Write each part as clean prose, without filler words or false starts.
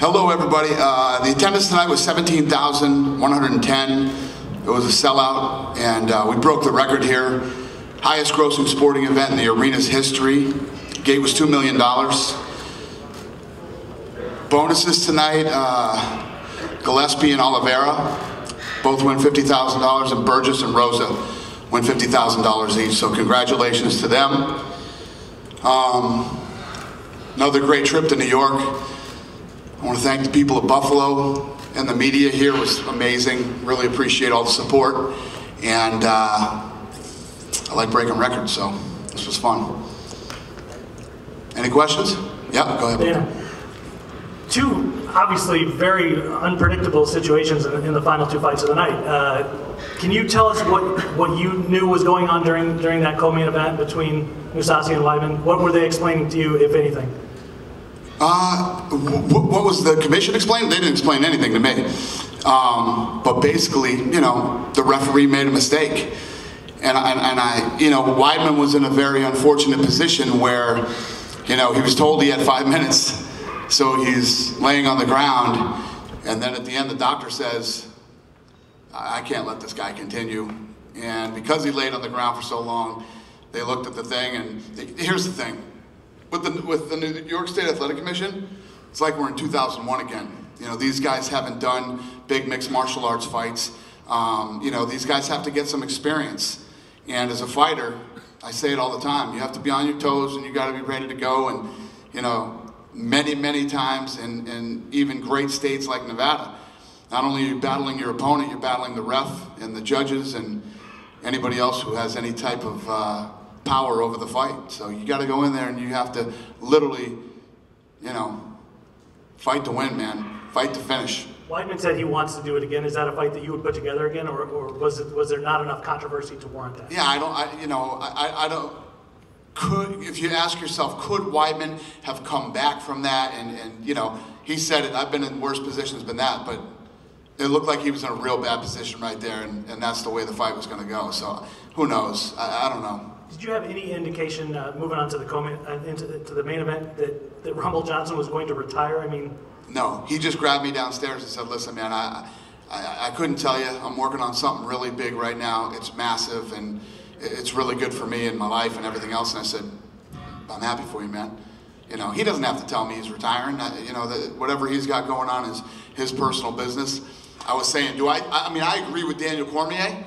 Hello, everybody. The attendance tonight was 17,110. It was a sellout, and we broke the record here. Highest grossing sporting event in the arena's history. Gate was $2 million. Bonuses tonight, Gillespie and Oliveira both win $50,000, and Burgess and Rosa win $50,000 each, so congratulations to them. Another great trip to New York. I want to thank the people of Buffalo and the media here. It was amazing. Really appreciate all the support. And I like breaking records, so this was fun. Any questions? Yeah, go ahead. Yeah. Two obviously very unpredictable situations in the final two fights of the night. Can you tell us what you knew was going on during that co-main event between Mousasi and Weidman? What were they explaining to you, if anything? What was the commission explaining? They didn't explain anything to me. But basically, you know, the referee made a mistake. And I, you know, Weidman was in a very unfortunate position where, you know, he was told he had 5 minutes. So he's laying on the ground. And then at the end, the doctor says, I can't let this guy continue. And because he laid on the ground for so long, they looked at the thing, and here's the thing. With the New York State Athletic Commission, it's like we're in 2001 again. You know, these guys haven't done big mixed martial arts fights. You know, these guys have to get some experience. And as a fighter, I say it all the time, you have to be on your toes and you gotta be ready to go. And, you know, many times in even great states like Nevada, not only are you battling your opponent, you're battling the ref and the judges and anybody else who has any type of power over the fight. So you got to go in there and you have to literally, you know, fight to win, man. Fight to finish. Weidman said he wants to do it again. Is that a fight that you would put together again, or was there not enough controversy to warrant that? Yeah, I don't. If you ask yourself, could Weidman have come back from that? And you know, he said it. I've been in worse positions than that, but it looked like he was in a real bad position right there, and that's the way the fight was going to go. So who knows? I don't know. Did you have any indication, moving on to the to the main event, that Rumble Johnson was going to retire? I mean, no. He just grabbed me downstairs and said, "Listen, man, I couldn't tell you. I'm working on something really big right now. It's massive, and it's really good for me and my life and everything else." And I said, "I'm happy for you, man." You know, he doesn't have to tell me he's retiring. You know, whatever he's got going on is his personal business. I was saying, I mean, I agree with Daniel Cormier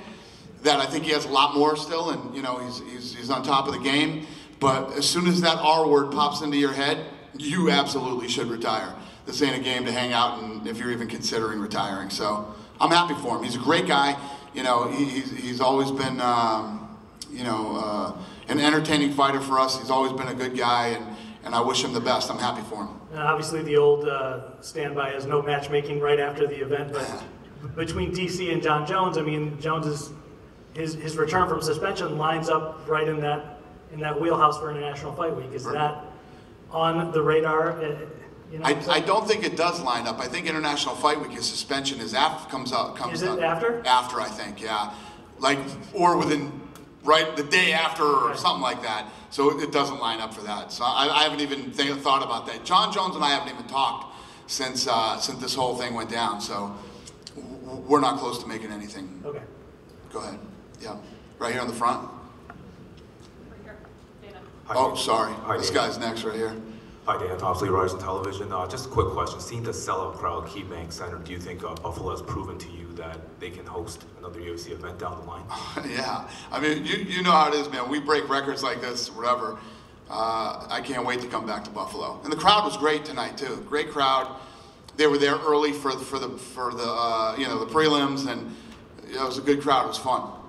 that I think he has a lot more still, and you know, he's on top of the game. But as soon as that R word pops into your head, you absolutely should retire. This ain't a game to hang out and if you're even considering retiring. So I'm happy for him. He's a great guy. You know, he's always been, you know, an entertaining fighter for us. He's always been a good guy, and I wish him the best. I'm happy for him. And obviously, the old standby is no matchmaking right after the event, but between DC and John Jones, I mean, his return from suspension lines up right in that wheelhouse for International Fight Week. Is that on the radar? You know, I don't think it does line up. I think International Fight Week, his suspension is comes out. Is it after? After, I think, yeah, like or within the day after or something like that. So it doesn't line up for that. So I haven't even thought about that. John Jones and I haven't even talked since this whole thing went down. So we're not close to making anything. Okay. Go ahead. Yeah. Right here on the front. Right here. Dana. Oh, sorry. Hi, this Dana. guy's next right here. Hi, Dan. Thomas Lee, Rise on Television. Just a quick question. Seeing the sellout crowd at KeyBank Center, do you think Buffalo has proven to you that they can host another UFC event down the line? Yeah. I mean, you know how it is, man. We break records like this, whatever. I can't wait to come back to Buffalo. And the crowd was great tonight too. Great crowd. They were there early for the you know, the prelims, and it was a good crowd. It was fun.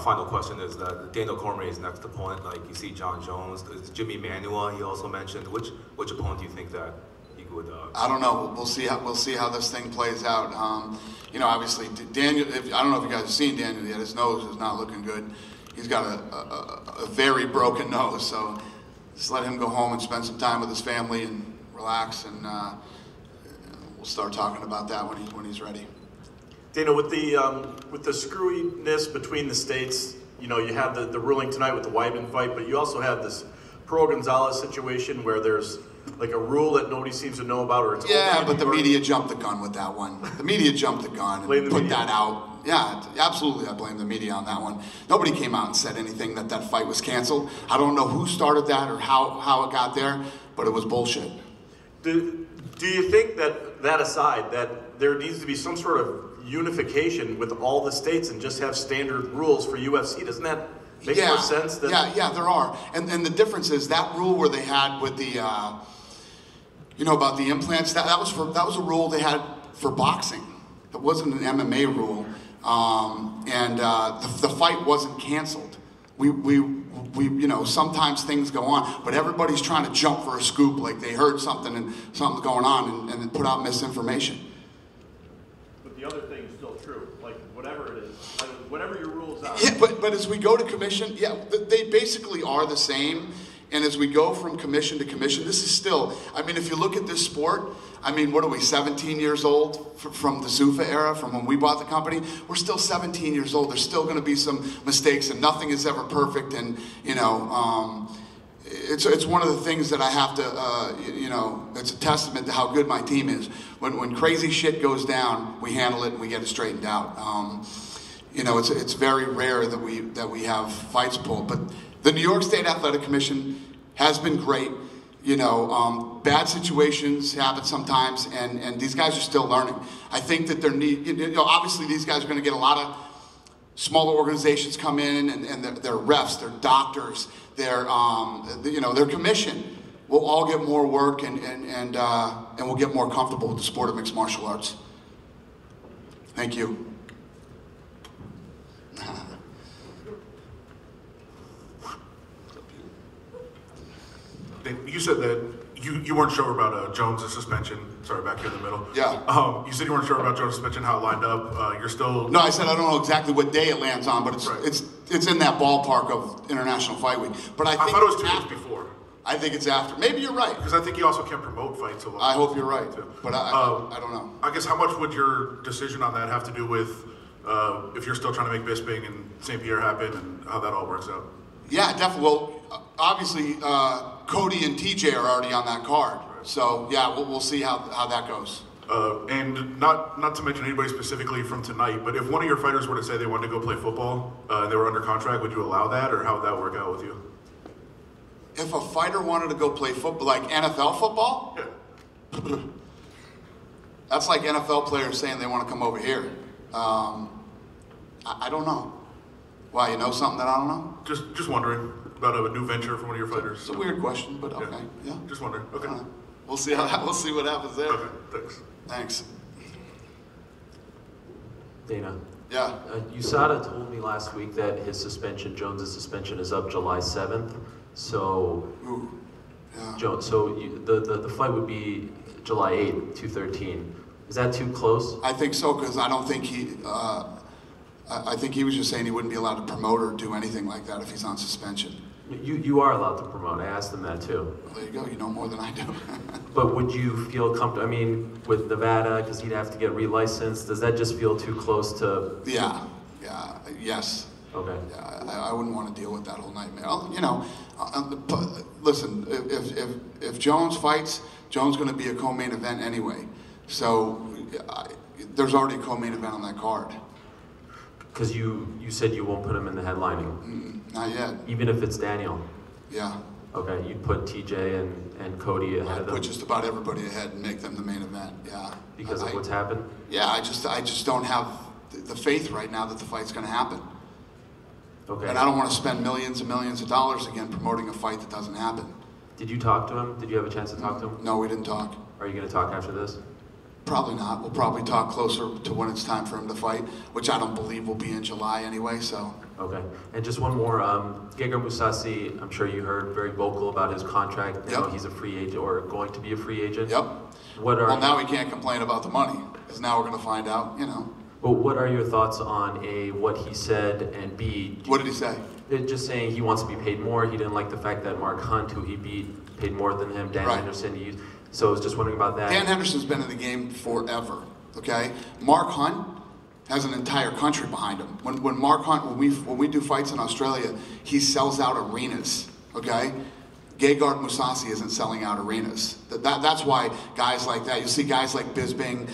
Final question is that Daniel Cormier's next opponent, like you see John Jones, is Jimmy Manuwa. He also mentioned which opponent do you think that he would? I don't know. We'll see how this thing plays out. You know, obviously Daniel. I don't know if you guys have seen Daniel yet. His nose is not looking good. He's got a very broken nose. So just let him go home and spend some time with his family and relax, and we'll start talking about that when he's ready. Dana, with the screwiness between the states, you know, you have the ruling tonight with the Weidman fight, but you also have this Pro Gonzalez situation where there's like a rule that nobody seems to know about, or it's Yeah, only but in the New York? media jumped the gun with that one. The media jumped the gun Blame and the put media. that out. Yeah, absolutely, I blame the media on that one. Nobody came out and said anything that fight was canceled. I don't know who started that or how it got there, but it was bullshit. Do you think that aside, that there needs to be some sort of unification with all the states and just have standard rules for UFC? Doesn't that make more sense? Yeah, there are. And the difference is that rule where they had with the, about the implants, that was a rule they had for boxing. It wasn't an MMA rule. The fight wasn't canceled. Sometimes things go on, but everybody's trying to jump for a scoop, like they heard something and something's going on and put out misinformation. But the other thing is still true. Like whatever it is, whatever your rules are. Yeah, but as we go to commission, they basically are the same. And as we go from commission to commission, this is still, I mean, if you look at this sport, I mean, what are we, 17 years old from the Zuffa era, from when we bought the company? We're still 17 years old. There's still going to be some mistakes, and nothing is ever perfect. And, it's one of the things that I have to, it's a testament to how good my team is. When crazy shit goes down, we handle it and we get it straightened out. It's very rare that we have fights pulled. But the New York State Athletic Commission has been great. Bad situations happen sometimes, and these guys are still learning. I think that obviously these guys are going to get a lot of smaller organizations come in, and their refs, their doctors, their commission will all get more work, and we'll get more comfortable with the sport of mixed martial arts. Thank you. You said that you weren't sure about Jones' suspension. Sorry, back here in the middle. Yeah. You said you weren't sure about Jones' suspension, how it lined up. You're still... No, I said I don't know exactly what day it lands on, but it's in that ballpark of International Fight Week. But I thought it was 2 days before. I think it's after. Maybe you're right. Because I think you also can't promote fights alone. I hope you're right, but I don't know. I guess how much would your decision on that have to do with if you're still trying to make Bisping and St. Pierre happen and how that all works out? Yeah, definitely. Well, obviously, Cody and TJ are already on that card. So, yeah, we'll see how that goes. And not to mention anybody specifically from tonight, but if one of your fighters were to say they wanted to go play football and they were under contract, would you allow that, or how would that work out with you? If a fighter wanted to go play football, like NFL football? Yeah. That's like NFL players saying they want to come over here. I don't know. Why, you know something that I don't know? Just wondering about a new venture for one of your fighters. It's a weird question, but okay. Yeah. Just wondering. Okay. We'll see what happens there. Okay. Thanks. Thanks. Dana. Yeah. USADA told me last week that Jones' suspension is up July 7th. So, Yeah. Jones. So the fight would be July 8th, 213. Is that too close? I think so, because I don't think I think he was just saying he wouldn't be allowed to promote or do anything like that if he's on suspension. You are allowed to promote. I asked them that too. Well, there you go. You know more than I do. But would you feel comfortable? I mean, with Nevada, because he'd have to get relicensed. Does that just feel too close to? Yeah. Yes. Okay. Yeah, I wouldn't want to deal with that whole nightmare. Listen, if Jones fights, Jones going to be a co-main event anyway. So there's already a co-main event on that card. Because you said you won't put him in the headlining. Not yet. Even if it's Daniel. Yeah. Okay, you'd put TJ and Cody ahead of them. I'd put just about everybody ahead and make them the main event. Yeah. Because of what's happened. Yeah, I just don't have the faith right now that the fight's going to happen. Okay. And I don't want to spend millions and millions of dollars again promoting a fight that doesn't happen. Did you talk to him? Did you have a chance to talk to him? No, we didn't talk. Are you going to talk after this? Probably not. We'll probably talk closer to when it's time for him to fight, which I don't believe will be in July anyway, so. Okay. And just one more. Gegard Mousasi, I'm sure you heard, very vocal about his contract. Now he's a free agent, or going to be a free agent. Yep. Well, now we can't complain about the money, because now we're going to find out, But what are your thoughts on A, what he said, and B? What did he say? Just saying he wants to be paid more. He didn't like the fact that Mark Hunt, who he beat, paid more than him. Dan Henderson, so I was just wondering about that. Dan Henderson's been in the game forever, okay? Mark Hunt has an entire country behind him. When Mark Hunt, when we do fights in Australia, he sells out arenas, okay? Gegard Mousasi isn't selling out arenas. That's why guys like that, you see guys like Bisping,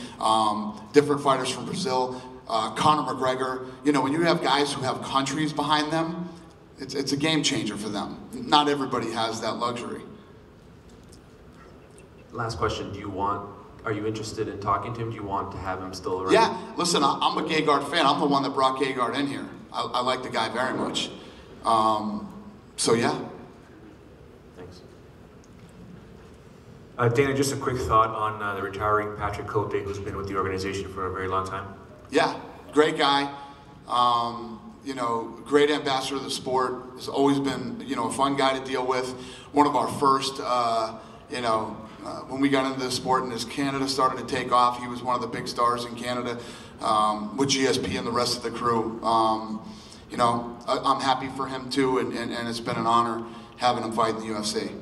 different fighters from Brazil, Conor McGregor, you know, when you have guys who have countries behind them, it's a game changer for them. Not everybody has that luxury. Last question, are you interested in talking to him? Do you want to have him still around? Yeah, listen, I'm a Gegard fan. I'm the one that brought Gegard in here. I like the guy very much. So yeah. Thanks. Dana, just a quick thought on the retiring Patrick Cote, who's been with the organization for a very long time. Yeah, great guy. You know, great ambassador of the sport. Has always been, you know, a fun guy to deal with. One of our first, you know, when we got into the sport and as Canada started to take off, he was one of the big stars in Canada with GSP and the rest of the crew. You know, I'm happy for him too, and it's been an honor having him fight in the UFC.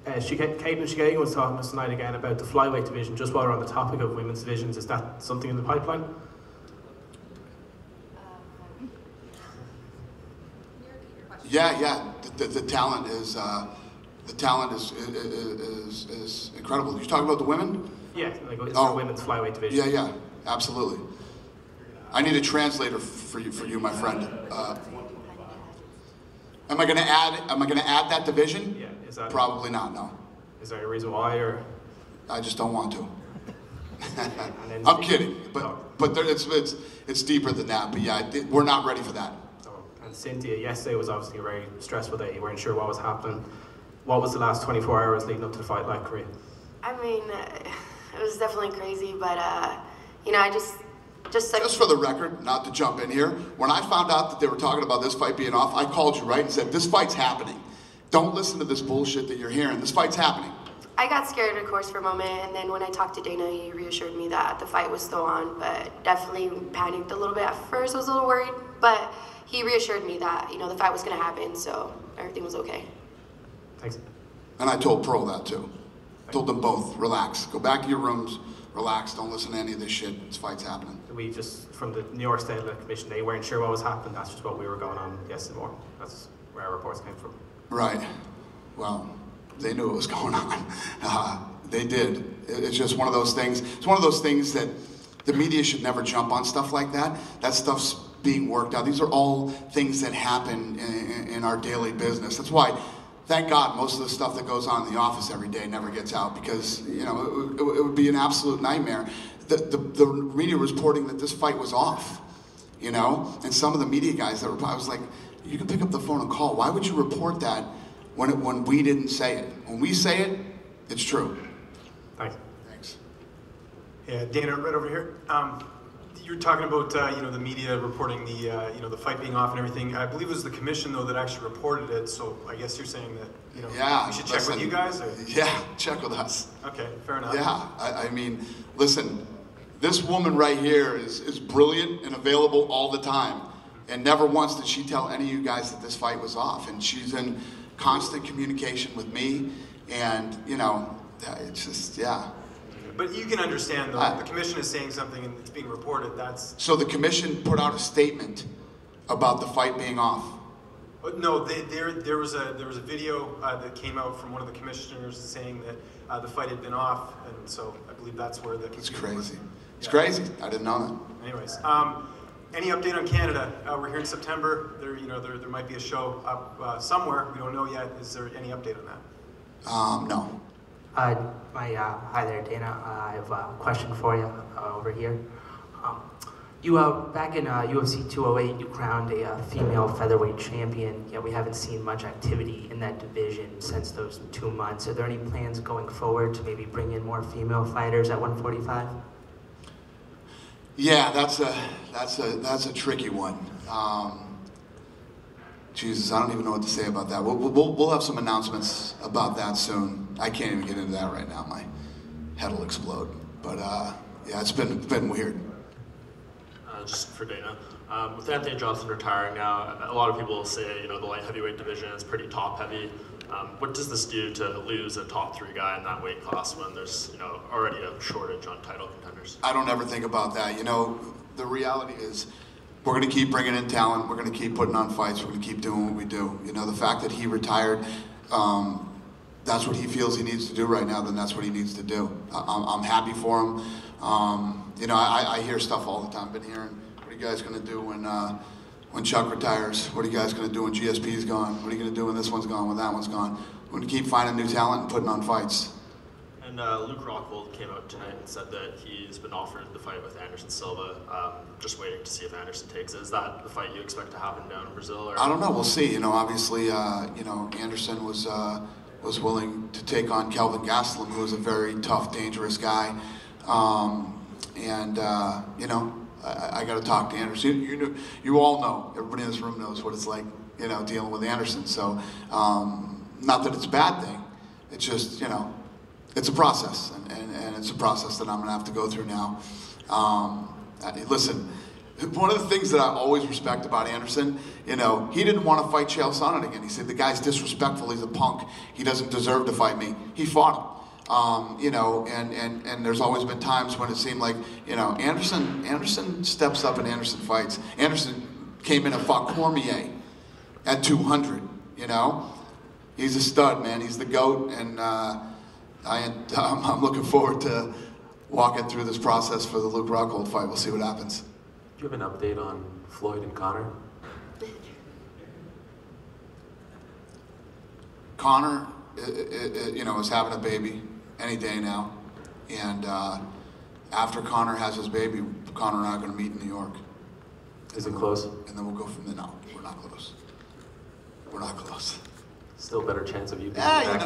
Caitlin Shigeaga was talking to us tonight again about the flyweight division. Just while we're on the topic of women's divisions, is that something in the pipeline? Yeah. The talent is incredible. You talking about the women? Yeah, like is there a women's flyweight division? Yeah, absolutely. I need a translator for you, my friend. Am I going to add that division? Yeah, is that probably not? No. Is there a reason why, or? I just don't want to. I'm kidding, but it's deeper than that. But yeah, we're not ready for that. And Cynthia, yesterday was obviously a very stressful day. You weren't sure what was happening. What was the last 24 hours leading up to the fight like, Korea? I mean, it was definitely crazy, but you know, I just for the record, not to jump in here, when I found out that they were talking about this fight being off, I called you, right, and said, this fight's happening. Don't listen to this bullshit that you're hearing. This fight's happening. I got scared, of course, for a moment, and then when I talked to Dana, he reassured me that the fight was still on, but definitely panicked a little bit at first. I was a little worried, but he reassured me that, you know, the fight was going to happen, so everything was okay. Thanks. And I told Pearl that too. Told them both, relax. Go back to your rooms, relax, don't listen to any of this shit. This fight's happening. We just, from the New York State Athletic Commission, they weren't sure what was happening. That's just what we were going on yesterday morning. That's where our reports came from. Right. Well, they knew what was going on. They did. It's just one of those things. It's one of those things that the media should never jump on stuff like that. That stuff's being worked out. These are all things that happen in our daily business. That's why, thank God, most of the stuff that goes on in the office every day never gets out, because, you know, it would be an absolute nightmare. The media was reporting that this fight was off, you know, and some of the media guys that were, I was like, you can pick up the phone and call. Why would you report that when we didn't say it? When we say it, it's true. Thanks. Thanks. Yeah, Dana, right over here. You were talking about you know, the media reporting the you know, the fight being off and everything. I believe it was the commission though that actually reported it. So I guess you're saying that, you know, we should check with you guys. Or? Yeah, check with us. Okay, fair enough. Yeah, I mean, listen, this woman right here is brilliant and available all the time, and never once did she tell any of you guys that this fight was off. And she's in constant communication with me, and you know, it's just, yeah. But you can understand, though, the commission is saying something and it's being reported, that's... So the commission put out a statement about the fight being off? No, there was a video that came out from one of the commissioners saying that the fight had been off, and so I believe that's where the... It's crazy. It's crazy. I didn't know that. Anyways, any update on Canada? We're here in September. There might be a show up somewhere. We don't know yet. Is there any update on that? No. Hi there, Dana. I have a question for you over here. You back in UFC 208, you crowned a female featherweight champion. Yet we haven't seen much activity in that division since those 2 months. Are there any plans going forward to maybe bring in more female fighters at 145? Yeah, that's a tricky one. Jesus, I don't even know what to say about that. We'll have some announcements about that soon. I can't even get into that right now. My head will explode. But yeah, it's been weird. Just for Dana, with Anthony Johnson retiring now, a lot of people say, you know, the light heavyweight division is pretty top heavy. What does this do to lose a top 3 guy in that weight class when there's, you know, already a shortage on title contenders? I don't ever think about that. You know, the reality is, we're going to keep bringing in talent. We're going to keep putting on fights. We're going to keep doing what we do. You know, the fact that he retired, that's what he feels he needs to do right now, then that's what he needs to do. I'm happy for him. You know, I hear stuff all the time. I've been hearing, what are you guys going to do when Chuck retires? What are you guys going to do when GSP's gone? What are you going to do when this one's gone, when that one's gone? We're going to keep finding new talent and putting on fights. And Luke Rockhold came out tonight and said that he's been offered the fight with Anderson Silva, just waiting to see if Anderson takes it. Is that the fight you expect to happen down in Brazil? Or? I don't know. We'll see. You know, obviously, you know, Anderson was willing to take on Kelvin Gastelum, who was a very tough, dangerous guy. You know, I got to talk to Anderson. You all know, everybody in this room knows what it's like, you know, dealing with Anderson. So, not that it's a bad thing. It's just, you know, it's a process, and it's a process that I'm going to have to go through now. Listen, one of the things that I always respect about Anderson, you know, he didn't want to fight Chael Sonnen again. He said, the guy's disrespectful, he's a punk, he doesn't deserve to fight me. He fought him. You know, and there's always been times when it seemed like, you know, Anderson steps up and Anderson fights. Anderson came in and fought Cormier at 200, you know. He's a stud, man. He's the GOAT, and I'm looking forward to walking through this process for the Luke Rockhold fight. We'll see what happens. Do you have an update on Floyd and Conor? Conor, you know, is having a baby any day now, and after Conor has his baby, Conor and I are going to meet in New York. Is it close? And then we'll go from there. No, we're not close. We're not close. Still a better chance of you being back I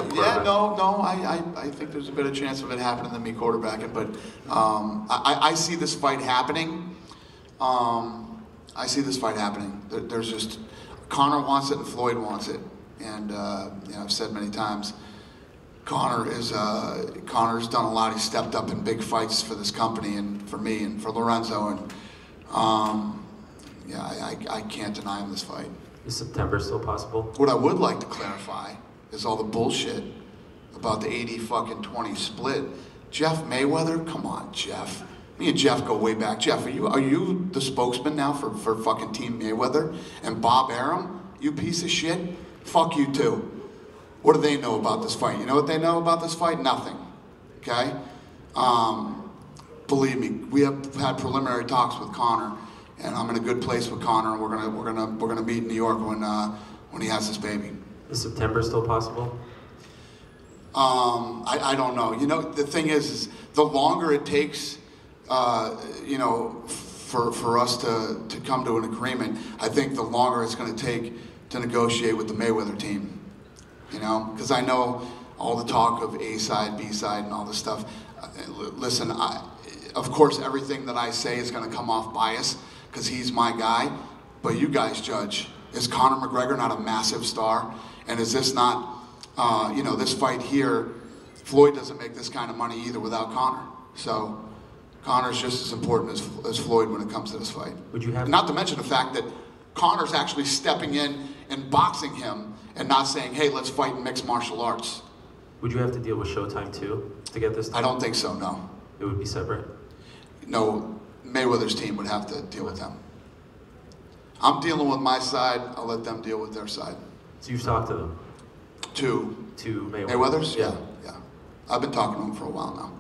think there's a better chance of it happening than me quarterbacking, but I see this fight happening. I see this fight happening. There's just, Conor wants it and Floyd wants it, and you know, I've said many times, Conor's done a lot. He's stepped up in big fights for this company and for me and for Lorenzo, and yeah, I can't deny him this fight. Is September still possible? What I would like to clarify is all the bullshit about the 80-20 split. Jeff Mayweather, come on, Jeff. Me and Jeff go way back. Jeff, are you the spokesman now for fucking Team Mayweather? And Bob Arum, you piece of shit? Fuck you too. What do they know about this fight? You know what they know about this fight? Nothing. Okay? Believe me, we have had preliminary talks with Conor, and I'm in a good place with Conor, and we're gonna meet in New York when he has his baby. Is September still possible? I don't know. You know, the thing is the longer it takes, you know, for us to come to an agreement, I think the longer it's going to take to negotiate with the Mayweather team. You know, because I know all the talk of A side, B side, and all this stuff. Listen, of course, everything that I say is going to come off bias because he's my guy. But you guys judge. Is Conor McGregor not a massive star? And is this not, you know, this fight here, Floyd doesn't make this kind of money either without Conor. So Conor's just as important as Floyd when it comes to this fight. Would you have? Not to mention the fact that Conor's actually stepping in and boxing him and not saying, hey, let's fight in mixed martial arts. Would you have to deal with Showtime too to get this done? I don't think so, no. It would be separate? No, Mayweather's team would have to deal with them. I'm dealing with my side, I'll let them deal with their side. So you've talked to them? To Mayweather. Mayweather's? Yeah. I've been talking to him for a while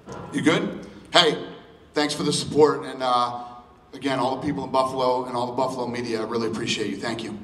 now. You good? Hey, thanks for the support, and again, all the people in Buffalo and all the Buffalo media, I really appreciate you. Thank you.